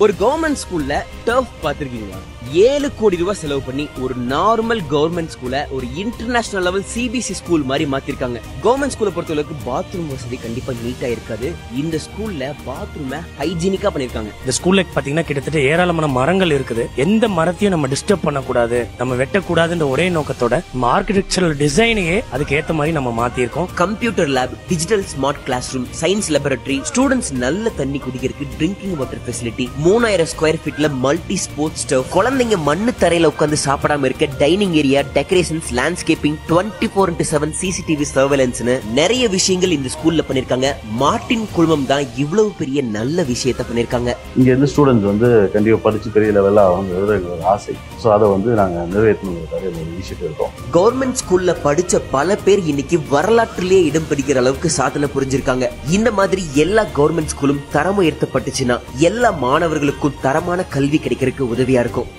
ஒரு கவர்மெண்ட் ஸ்கூல்ல டர்ஃப் பாத்திருக்கீங்களா? 7 கோடி ரூபாய் செலவு பண்ணி ஒரு நார்மல் கவர்மெண்ட் ஸ்கூல ஒரு இன்டர்நேஷனல் லெவல் சிபிஎஸ்இ ஸ்கூல் மாதிரி மாத்திருக்காங்க. கவர்மெண்ட் ஸ்கூலை பொறுத்தவரைக்கு பாத்ரூம் வசதி கண்டிப்பா நீட்டா இருக்காது. இந்த ஸ்கூல்ல பாத்ரூம் ஹைஜீனிக்கா பண்ணிருக்காங்க. இந்த ஸ்கூல்ல பாத்தீங்கன்னா கிட்டத்தட்ட ஏராளமான மரங்கள் இருக்குது. எந்த மரத்தையும் நம்ம டிஸ்டர்ப் பண்ணக்கூடாது, நம்ம வெட்டக்கூடாதுன்ற ஒரே நோக்கத்தோட ஆர்கிடெக்சரல் டிசைனையே அதுக்கு ஏத்த மாதிரி நம்ம மாத்திருக்கோம். Computer lab, digital smart class room, science laboratory, students நல்ல தண்ணி குடிக்கிறதுக்கு ட்ரிங்கிங் வாட்டர் ஃபெசிலிட்டி, 3000 ஸ்கொயர் ஃபீட்ல மல்டி ஸ்போர்ட்ஸ் டர்ஃப், குழந்தைங்க மண்ணு தரையில உட்கார்ந்து சாப்பிடாம இருக்க dining area, decorations, landscaping, 24/7 CCTV சர்வேலன்ஸ்னு நிறைய விஷயங்கள் இந்த ஸ்கூல்ல பண்ணிருக்காங்க. மார்டின் குழுமம் தான் இவ்வளவு பெரிய நல்ல விஷயத்தை பண்ணிருக்காங்க. இங்க இருந்து ஸ்டூடெண்ட்ஸ் கண்டிப்பா படிச்சு பெரிய லெவல்ல அவங்க ஆசை. சோ அதை நாங்க நிறைவேற்றணுங்கிறதுக்காக ஒரு விஷயம் இருக்கோம். கவர்மெண்ட் ஸ்கூல்ல படிச்ச பல பேர் இன்னைக்கு வரலாற்றிலேயே இடம் பிடிக்கிற அளவுக்கு சாதனை புரிஞ்சிருக்காங்க. இந்த மாதிரி எல்லா கவர்மெண்ட் ஸ்கூலும் தரம் உயர்த்தப்பட்டுச்சுன்னா எல்லா மாணவர்களுக்கும் தரமான கல்வி கிடைக்கிறதுக்கு உதவியா இருக்கும்.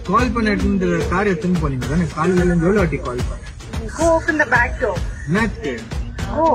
கால் பண்ணிட்டு கார் எடுத்துன்னு போனீங்க தானே? காலையில இருந்து எவ்வளவு வாட்டி கால் பண்ண? Go open the back door. நேத்து Go.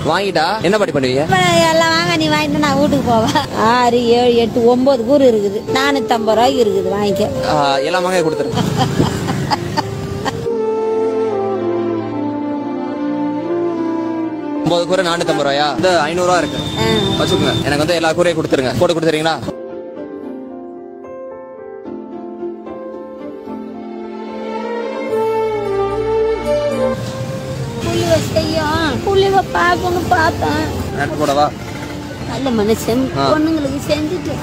வாங்கிட்டா என்ன பாட்டி பண்ணுவீங்க? எல்லாம் வாங்க, நீ வாங்கிட்டு நான் வீட்டுக்கு போவேன். 6, 7, 8, 9 கூறு இருக்குது. 450 ரூபாய்க்கு இருக்குது. வாங்கிக்க. எல்லாம் வாங்க கொடுத்துருங்க. 9 கூரை 450 ரூபாயா? 500 ரூபா இருக்கு வச்சுக்கோங்க. எனக்கு எல்லா கூரையும் கொடுத்துருங்க. போட்டு கொடுத்துறீங்களா? புள்ளிவ பாக்கணும் பார்த்தேன். போடவா? நல்ல மனுஷன் பொண்ணுங்களுக்கு செஞ்சுட்டு